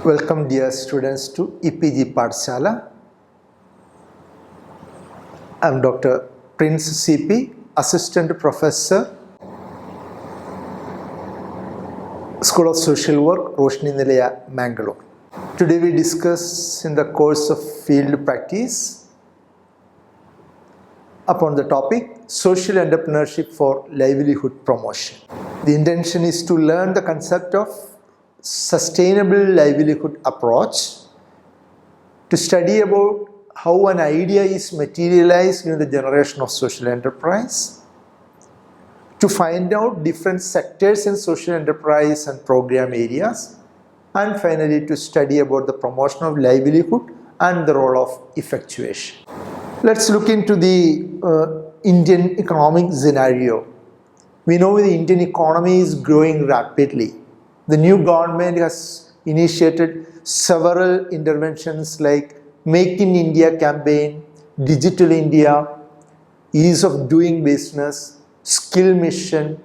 Welcome dear students to EPG Pathshala. I am Dr. Prince CP, Assistant Professor, School of Social Work, Roshni Nilaya, Mangalore. Today we discuss in the course of field practice upon the topic social entrepreneurship for livelihood promotion. The intention is to learn the concept of sustainable livelihood approach, to study about how an idea is materialized in the generation of social enterprise, to find out different sectors in social enterprise and program areas, and finally to study about the promotion of livelihood and the role of effectuation. Let's look into the Indian economic scenario. We know the Indian economy is growing rapidly. The new government has initiated several interventions like Make in India campaign, Digital India, ease of doing business, skill mission,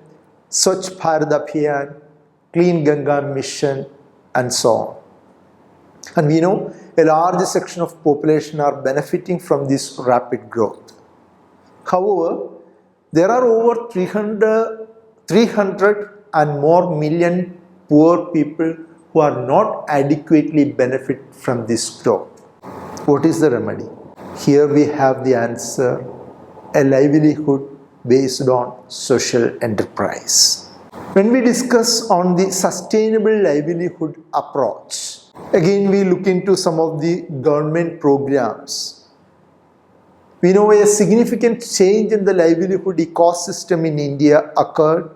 Swachh Bharat Abhiyan, Clean Ganga mission, and so on. And we know a large section of population are benefiting from this rapid growth. However, there are over 300 and more million poor people who are not adequately benefit from this growth. What is the remedy? Here we have the answer: a livelihood based on social enterprise. When we discuss on the sustainable livelihood approach, again we look into some of the government programs. We know a significant change in the livelihood ecosystem in India occurred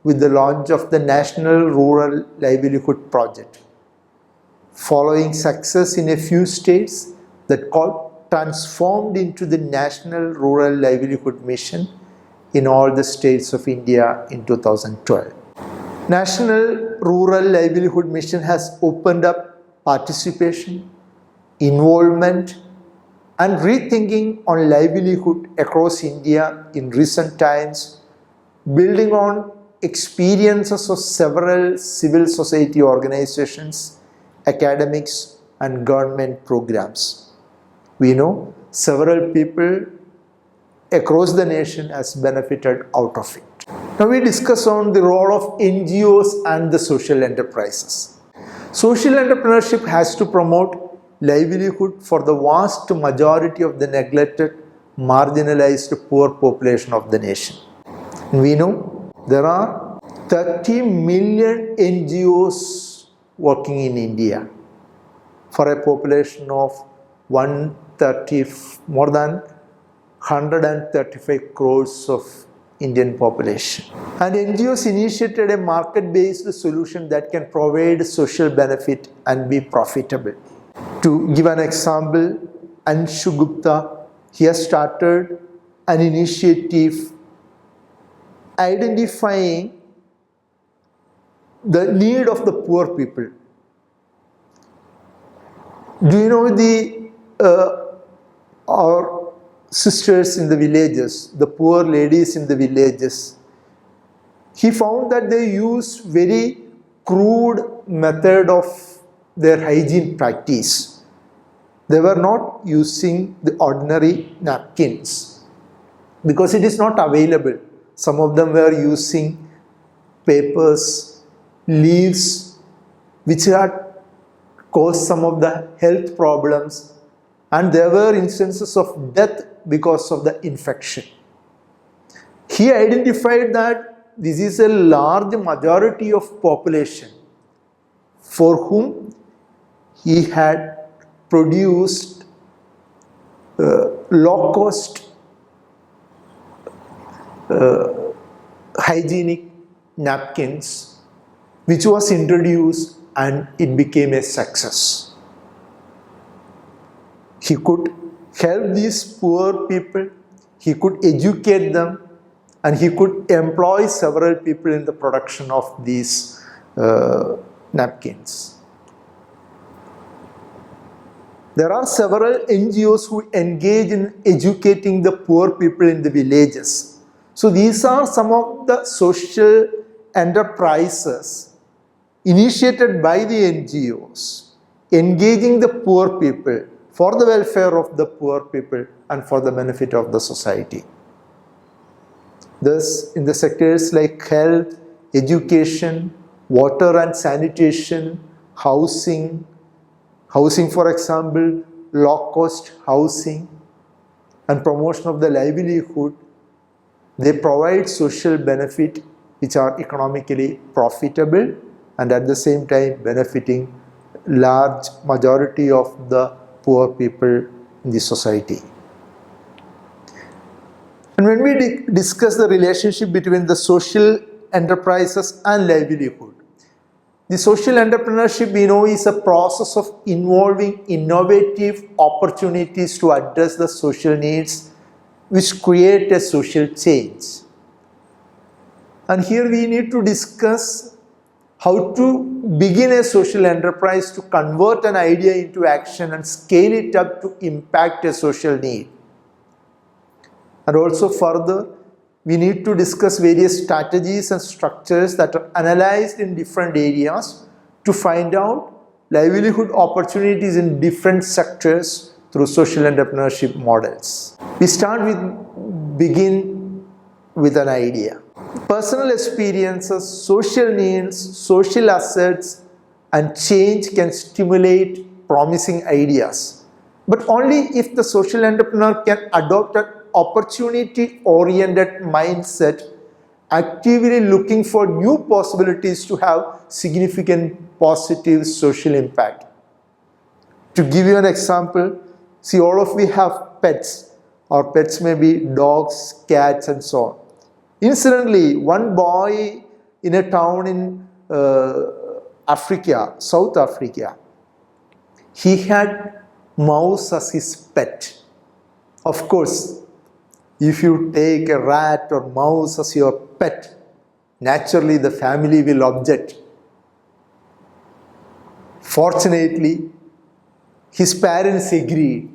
with the launch of the National Rural Livelihood Project. Following success in a few states, that got transformed into the National Rural Livelihood Mission in all the states of India in 2012. National Rural Livelihood Mission has opened up participation, involvement, and rethinking on livelihood across India in recent times, building on experiences of several civil society organizations, academics, and government programs. We know several people across the nation has benefited out of it. Now we discuss on the role of NGOs and the social enterprises. Social entrepreneurship has to promote livelihood for the vast majority of the neglected, marginalized, poor population of the nation. And we know there are 30 million NGOs working in India for a population of more than 135 crores of Indian population. And NGOs initiated a market-based solution that can provide social benefit and be profitable. To give an example, Anshu Gupta, he has started an initiative identifying the need of the poor people. Do you know our sisters in the villages, the poor ladies in the villages? He found that they use very crude method of their hygiene practice. They were not using the ordinary napkins because it is not available. Some of them were using papers, leaves, which had caused some of the health problems, and there were instances of death because of the infection. He identified that this is a large majority of population for whom he had produced low-cost hygienic napkins, which was introduced and it became a success. He could help these poor people, he could educate them, and he could employ several people in the production of these napkins. There are several NGOs who engage in educating the poor people in the villages. So these are some of the social enterprises initiated by the NGOs engaging the poor people for the welfare of the poor people and for the benefit of the society. Thus, in the sectors like health, education, water and sanitation, housing for example, low-cost housing and promotion of the livelihood, they provide social benefit which are economically profitable and at the same time benefiting large majority of the poor people in the society. And when we discuss the relationship between the social enterprises and livelihood, the social entrepreneurship, we know, is a process of involving innovative opportunities to address the social needs which create a social change. And here we need to discuss how to begin a social enterprise to convert an idea into action and scale it up to impact a social need. And also further, we need to discuss various strategies and structures that are analyzed in different areas to find out livelihood opportunities in different sectors through social entrepreneurship models. We begin with an idea. Personal experiences, social needs, social assets, and change can stimulate promising ideas. But only if the social entrepreneur can adopt an opportunity-oriented mindset, actively looking for new possibilities to have significant positive social impact. To give you an example, see, all of we have pets. Our pets may be dogs, cats, and so on. Incidentally, one boy in a town in Africa, South Africa, he had mouse as his pet. Of course, if you take a rat or mouse as your pet, naturally the family will object. Fortunately, his parents agreed.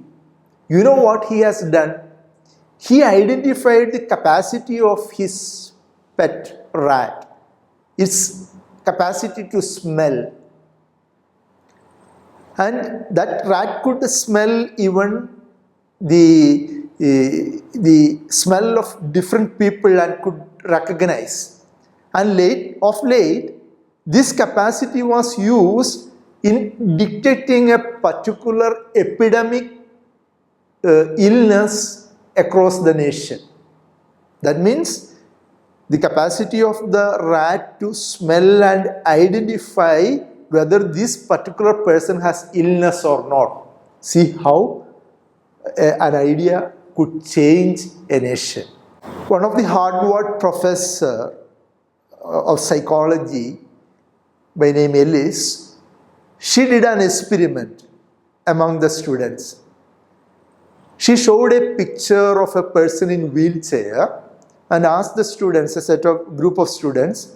You know what he has done? He identified the capacity of his pet rat, its capacity to smell. And that rat could smell even the smell of different people and could recognize. And of late, this capacity was used in detecting a particular epidemic illness across the nation. That means the capacity of the rat to smell and identify whether this particular person has illness or not. See how an idea could change a nation. One of the Harvard professor of psychology by name Ellis, she did an experiment among the students. She showed a picture of a person in wheelchair and asked the students, a group of students,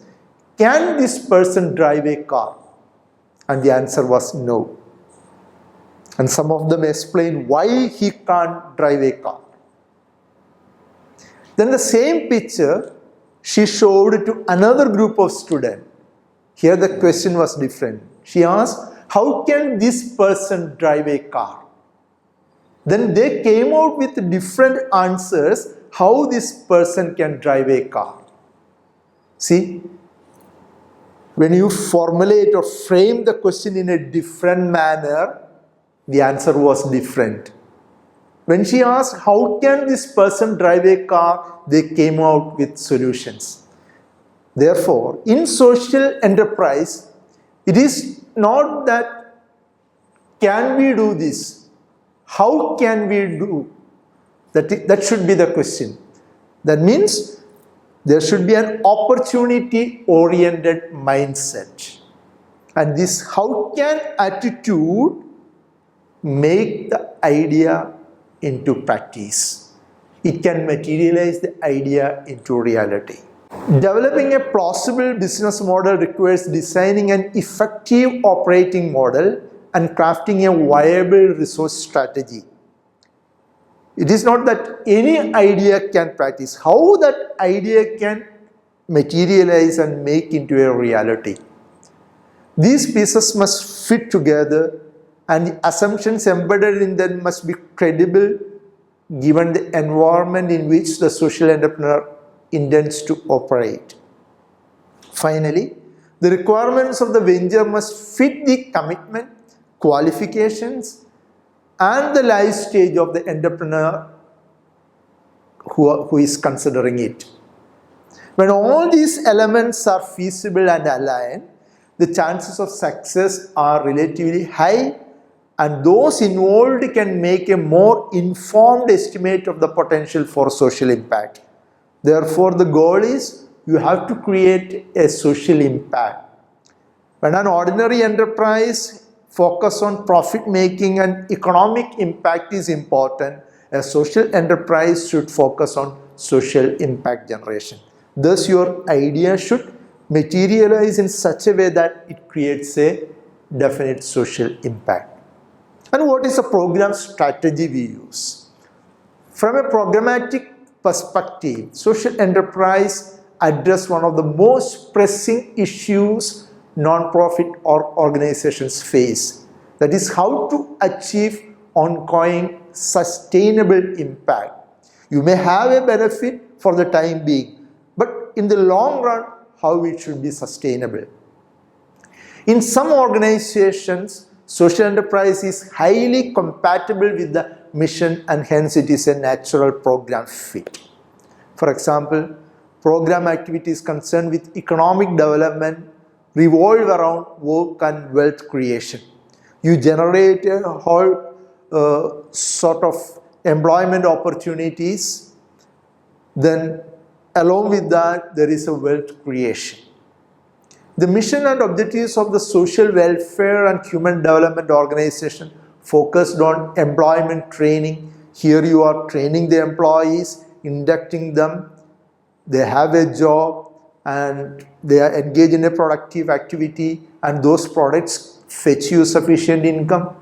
can this person drive a car? And the answer was no. And some of them explained why he can't drive a car. Then the same picture she showed to another group of students. Here the question was different. She asked, how can this person drive a car? Then they came out with different answers how this person can drive a car. See, when you formulate or frame the question in a different manner, the answer was different. When she asked, how can this person drive a car, they came out with solutions. Therefore, in social enterprise, it is not that, can we do this? How can we do? That should be the question. That means there should be an opportunity-oriented mindset. And this how can attitude make the idea into practice. It can materialize the idea into reality. Developing a plausible business model requires designing an effective operating model and crafting a viable resource strategy. It is not that any idea can practice. How that idea can materialize and make into a reality. These pieces must fit together and the assumptions embedded in them must be credible given the environment in which the social entrepreneur intends to operate. Finally, the requirements of the venture must fit the commitment, qualifications, and the life stage of the entrepreneur who is considering it. When all these elements are feasible and aligned, the chances of success are relatively high, and those involved can make a more informed estimate of the potential for social impact. Therefore, the goal is you have to create a social impact. When an ordinary enterprise focus on profit making and economic impact is important, a social enterprise should focus on social impact generation. Thus, your idea should materialize in such a way that it creates a definite social impact. And what is the program strategy we use? From a programmatic perspective, social enterprise address one of the most pressing issues non-profit or organizations face. That is how to achieve ongoing sustainable impact. You may have a benefit for the time being, but in the long run, how it should be sustainable. In some organizations, social enterprise is highly compatible with the mission and hence it is a natural program fit. For example, program activities concerned with economic development revolve around work and wealth creation. You generate a whole sort of employment opportunities, then along with that there is a wealth creation. The mission and objectives of the social welfare and human development organization focused on employment training. Here you are training the employees, inducting them, they have a job and they are engaged in a productive activity and those products fetch you sufficient income.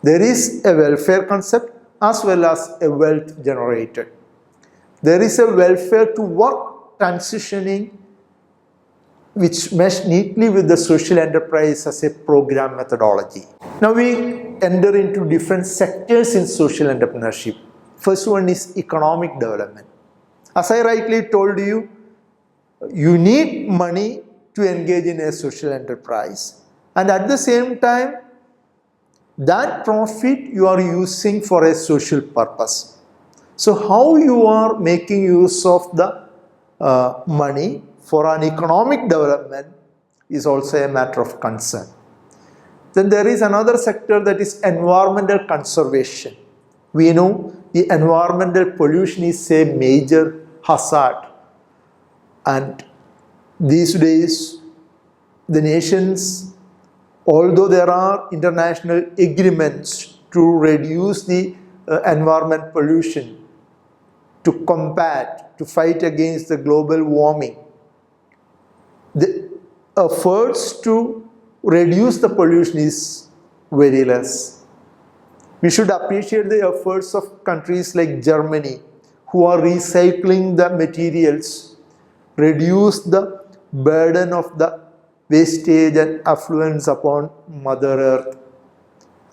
There is a welfare concept as well as a wealth generated. There is a welfare to work transitioning which mesh neatly with the social enterprise as a program methodology. Now we enter into different sectors in social entrepreneurship. First one is economic development. As I rightly told you, you need money to engage in a social enterprise, and at the same time that profit you are using for a social purpose. So how you are making use of the money for an economic development is also a matter of concern. Then there is another sector, that is environmental conservation. We know the environmental pollution is a major hazard, and these days the nations, although there are international agreements to reduce the environment pollution, to combat, to fight against the global warming, the efforts to reduce the pollution is very less. We should appreciate the efforts of countries like Germany who are recycling the materials, reduce the burden of the wastage and affluence upon Mother Earth,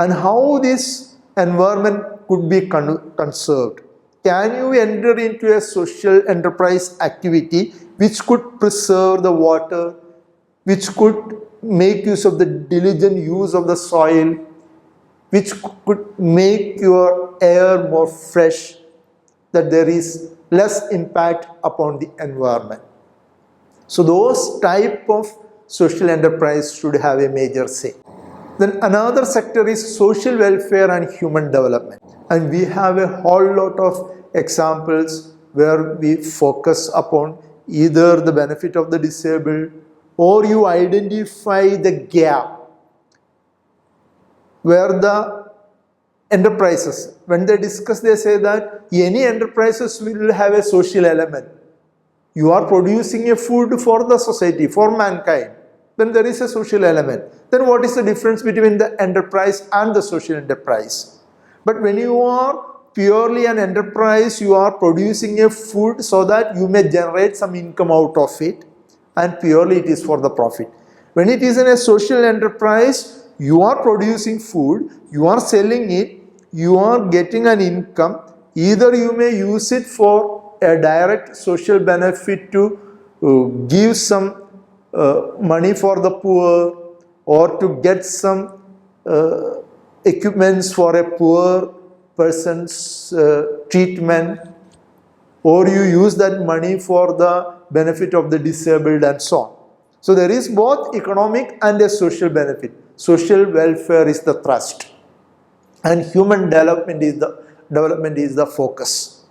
and how this environment could be conserved. Can you enter into a social enterprise activity which could preserve the water, which could make use of the diligent use of the soil, which could make your air more fresh, that there is less impact upon the environment? So those type of social enterprise should have a major say. Then another sector is social welfare and human development, and we have a whole lot of examples where we focus upon either the benefit of the disabled, or you identify the gap where the enterprises, when they discuss, they say that any enterprises will have a social element. You are producing a food for the society, for mankind, then there is a social element. Then what is the difference between the enterprise and the social enterprise? But when you are purely an enterprise, you are producing a food so that you may generate some income out of it, and purely it is for the profit. When it is in a social enterprise, You are producing food, you are selling it, you are getting an income. Either you may use it for a direct social benefit to give some money for the poor, or to get some equipments for a poor person's treatment, or you use that money for the benefit of the disabled and so on. So there is both economic and a social benefit. Social welfare is the thrust, and human development is the focus.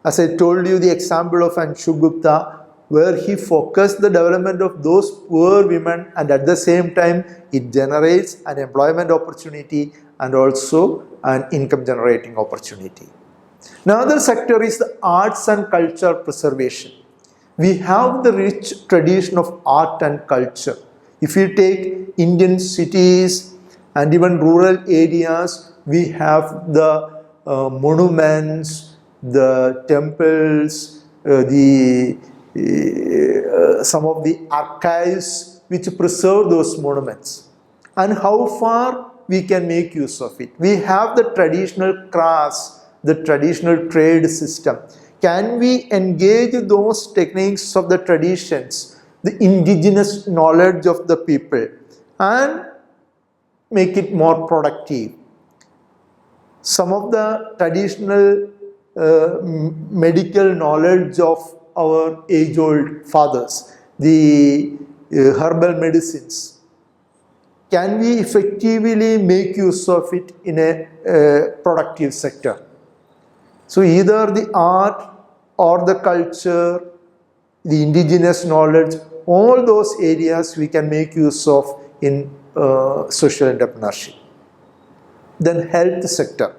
As I told you the example of Anshu Gupta, where he focused the development of those poor women, and at the same time it generates an employment opportunity and also an income generating opportunity. Another sector is the arts and culture preservation. We have the rich tradition of art and culture. If you take Indian cities and even rural areas, we have the monuments, the temples, some of the archives which preserve those monuments, and how far we can make use of it. We have the traditional crafts, the traditional trade system. Can we engage those techniques of the traditions, the indigenous knowledge of the people, and make it more productive? Some of the traditional medical knowledge of our age-old fathers, the herbal medicines, can we effectively make use of it in a productive sector? So either the art or the culture, the indigenous knowledge, all those areas we can make use of in social entrepreneurship. Then health sector.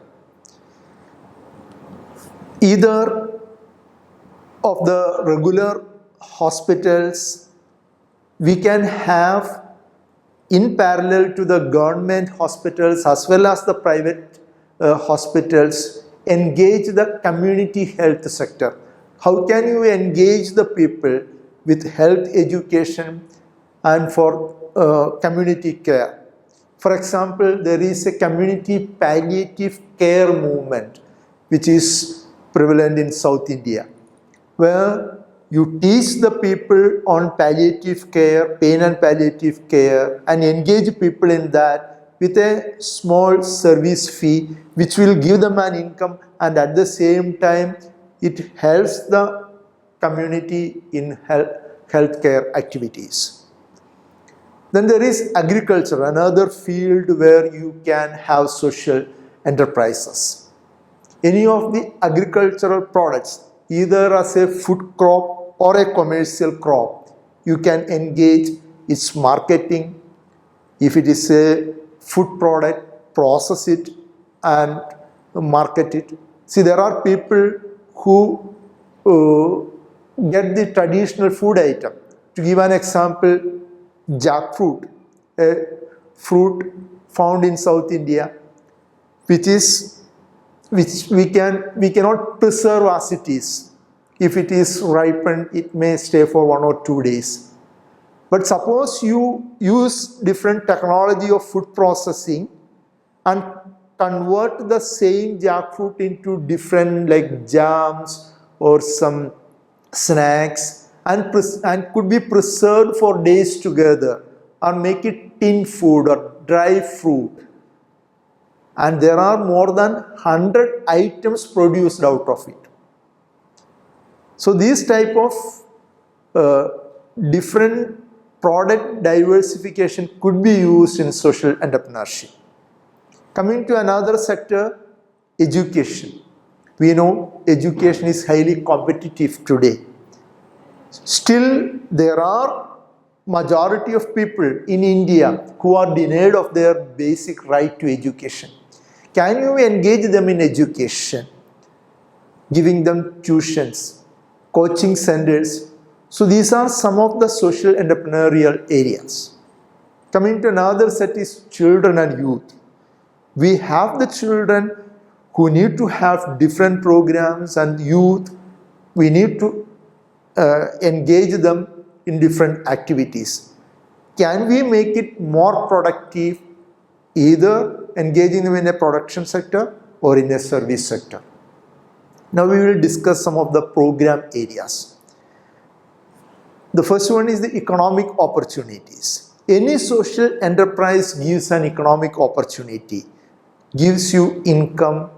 Either of the regular hospitals, we can have in parallel to the government hospitals as well as the private hospitals, engage the community health sector. How can you engage the people with health education and for community care? For example, there is a community palliative care movement which is prevalent in South India, where you teach the people on palliative care, pain and palliative care, and engage people in that with a small service fee which will give them an income, and at the same time it helps the community in healthcare activities. Then there is agriculture, another field where you can have social enterprises. Any of the agricultural products, either as a food crop or a commercial crop, you can engage its marketing. If it is a food product, process it and market it. See, there are people who get the traditional food item. To give an example, jackfruit, a fruit found in South India, which we cannot preserve as it is. If it is ripened, it may stay for 1 or 2 days. But suppose you use different technology of food processing and convert the same jackfruit into different like jams or some snacks, and could be preserved for days together, or make it tin food or dry fruit. And there are more than 100 items produced out of it. So these type of different product diversification could be used in social entrepreneurship. Coming to another sector, education. We know education is highly competitive today. Still, there are majority of people in India who are denied of their basic right to education. Can you engage them in education, giving them tuitions, coaching centers? So these are some of the social entrepreneurial areas. Coming to another set is children and youth. We have the children who need to have different programs, and youth, we need to engage them in different activities. Can we make it more productive either engaging them in a production sector or in a service sector. Now we will discuss some of the program areas. The first one is the economic opportunities. Any social enterprise gives an economic opportunity, gives you income,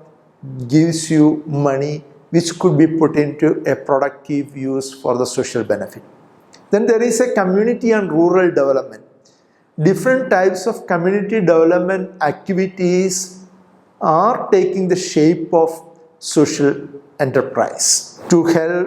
gives you money, which could be put into a productive use for the social benefit. Then there is a community and rural development. Different types of community development activities are taking the shape of social enterprise. To help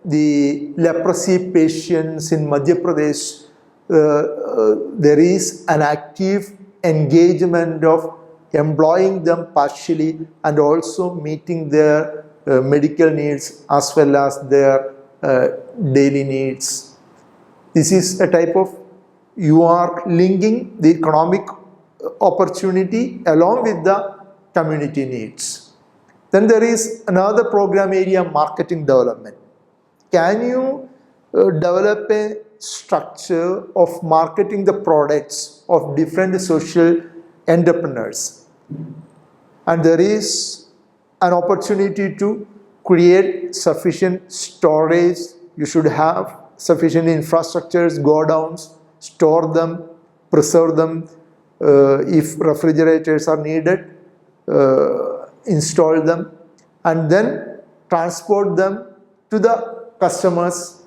the leprosy patients in Madhya Pradesh, there is an active engagement of employing them partially and also meeting their medical needs as well as their daily needs. This is a type of, you are linking the economic opportunity along with the community needs. Then there is another program area, marketing development. Can you develop a structure of marketing the products of different social entrepreneurs? And there is an opportunity to create sufficient storage. You should have sufficient infrastructures, go downs, store them, preserve them. If refrigerators are needed, install them, and then transport them to the customers.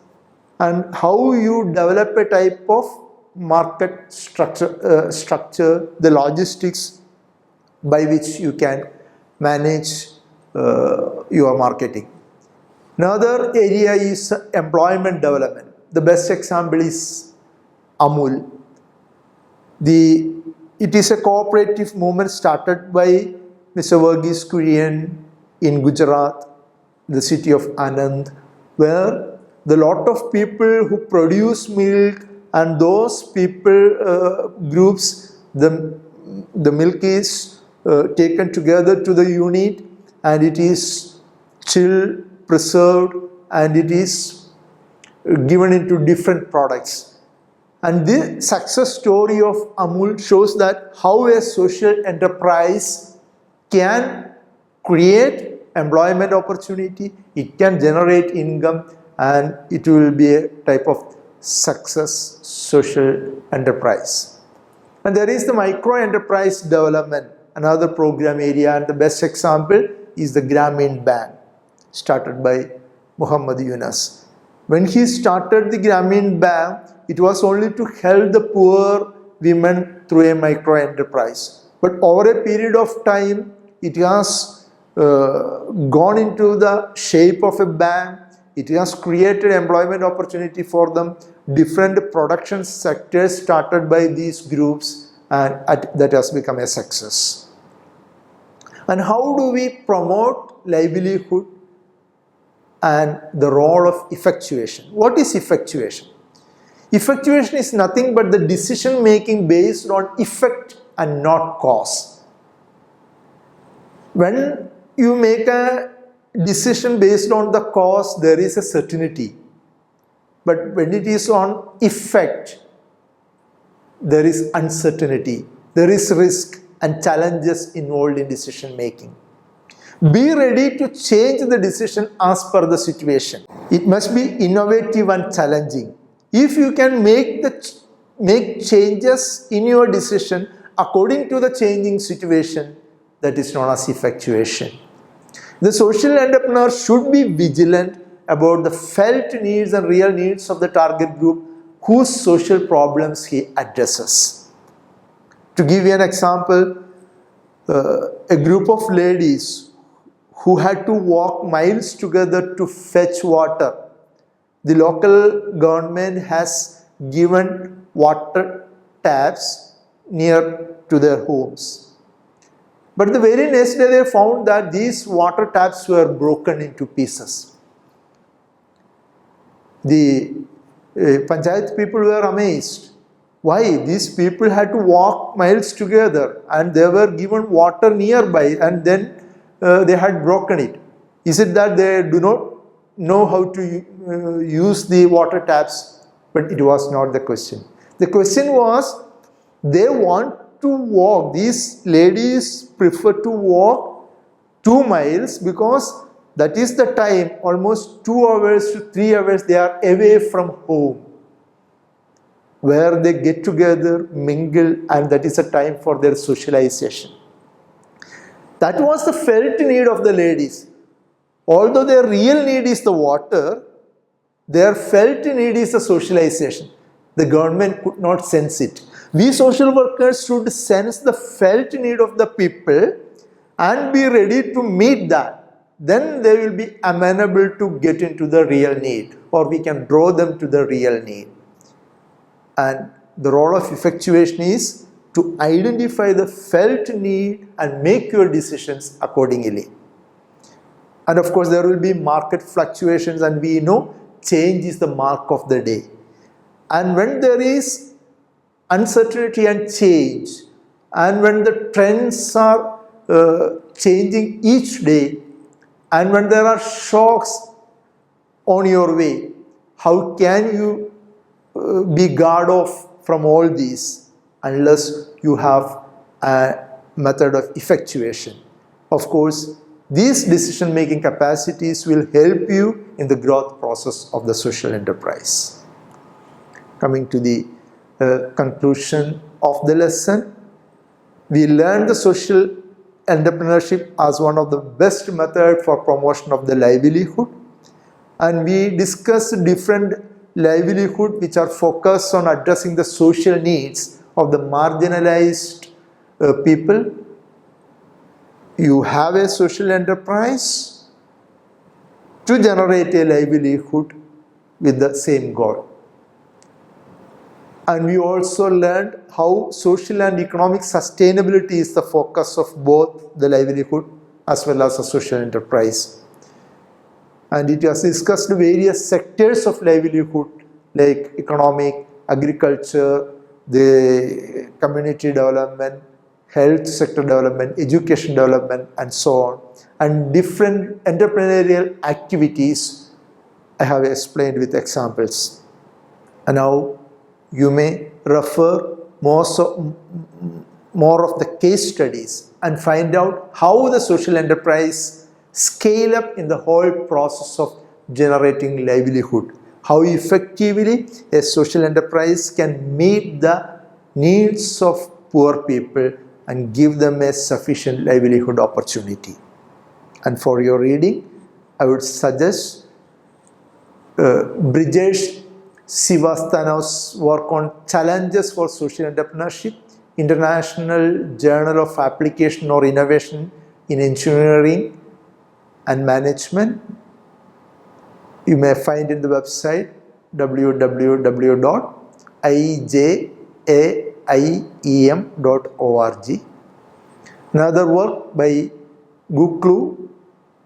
And how you develop a type of market structure, the logistics by which you can manage your marketing. Another area is employment development. The best example is Amul. It is a cooperative movement started by Mr. Verghese Kurian in Gujarat, the city of Anand, where the lot of people who produce milk and those people groups, the milk is taken together to the unit and it is chilled, preserved, and it is given into different products. And the success story of Amul shows that how a social enterprise can create employment opportunity, it can generate income, and it will be a type of success social enterprise. And there is the micro enterprise development, another program area, and the best example is the Grameen Bank, started by Muhammad Yunus. When he started the Grameen Bank, it was only to help the poor women through a micro enterprise. But over a period of time, it has gone into the shape of a bank. It has created employment opportunity for them. Different production sectors started by these groups, and that has become a success. And how do we promote livelihood and the role of effectuation? What is effectuation? Effectuation is nothing but the decision making based on effect and not cause. When you make a decision based on the cause, there is a certainty. But when it is on effect, there is uncertainty, there is risk and challenges involved in decision making. Be ready to change the decision as per the situation. It must be innovative and challenging. If you can make changes in your decision according to the changing situation, that is known as effectuation. The social entrepreneur should be vigilant about the felt needs and real needs of the target group whose social problems he addresses. To give you an example, a group of ladies who had to walk miles together to fetch water. The local government has given water taps near to their homes. But the very next day they found that these water taps were broken into pieces. The Panchayat people were amazed. Why? These people had to walk miles together and they were given water nearby and then they had broken it. Is it that they do not know how to use the water taps? But it was not the question. The question was, they want to walk. These ladies prefer to walk 2 miles because that is the time, almost 2 hours to 3 hours they are away from home, where they get together, mingle, and that is a time for their socialization. That was the felt need of the ladies. Although their real need is the water, their felt need is the socialization. The government could not sense it. We social workers should sense the felt need of the people and be ready to meet that. Then they will be amenable to get into the real need, or we can draw them to the real need. And the role of effectuation is to identify the felt need and make your decisions accordingly. And of course, there will be market fluctuations, and we know change is the mark of the day. And when there is uncertainty and change, and when the trends are changing each day, and when there are shocks on your way, how can you be guard off from all these unless you have a method of effectuation? Of course, these decision-making capacities will help you in the growth process of the social enterprise. Coming to the conclusion of the lesson, we learned the social entrepreneurship as one of the best methods for promotion of the livelihood, and we discussed different livelihood which are focused on addressing the social needs of the marginalized people. You have a social enterprise to generate a livelihood with the same goal. And we also learned how social and economic sustainability is the focus of both the livelihood as well as the social enterprise. And it has discussed various sectors of livelihood like economic, agriculture, the community development, health sector development, education development, and so on, and different entrepreneurial activities I have explained with examples. And now you may refer more of the case studies and find out how the social enterprise scale up in the whole process of generating livelihood, how effectively a social enterprise can meet the needs of poor people and give them a sufficient livelihood opportunity. And for your reading, I would suggest Brijesh Sivastana's work on Challenges for Social Entrepreneurship, International Journal of Application or Innovation in Engineering and Management. You may find in the website www.ijaiem.org. Another work by Guklu,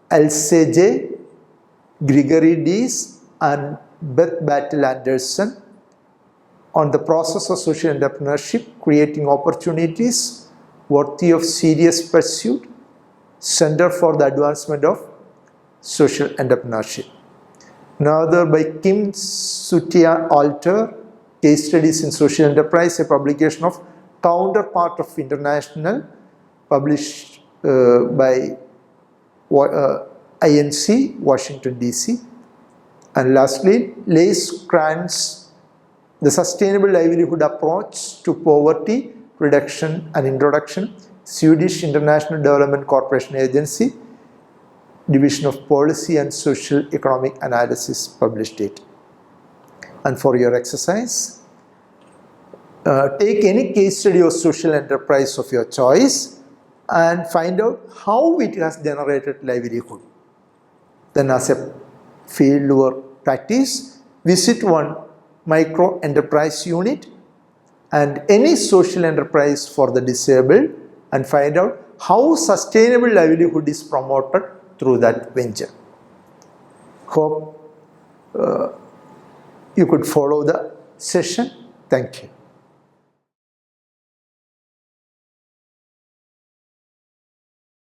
Elsej, Gregory Dees, and Beth Battle Anderson on the process of social entrepreneurship, creating opportunities worthy of serious pursuit, Center for the Advancement of Social Entrepreneurship. Another by Kim Sutia Alter, Case Studies in Social Enterprise, a publication of Counterpart of International, published by INC, Washington, D.C. And lastly, Lace Krantz, The Sustainable Livelihood Approach to Poverty Reduction and Introduction, Swedish International Development Corporation Agency, Division of Policy and Social Economic Analysis, published it. And for your exercise, take any case study or social enterprise of your choice and find out how it has generated livelihood. Then as a field work practice, visit one micro enterprise unit and any social enterprise for the disabled and find out how sustainable livelihood is promoted through that venture. Hope you could follow the session. Thank you.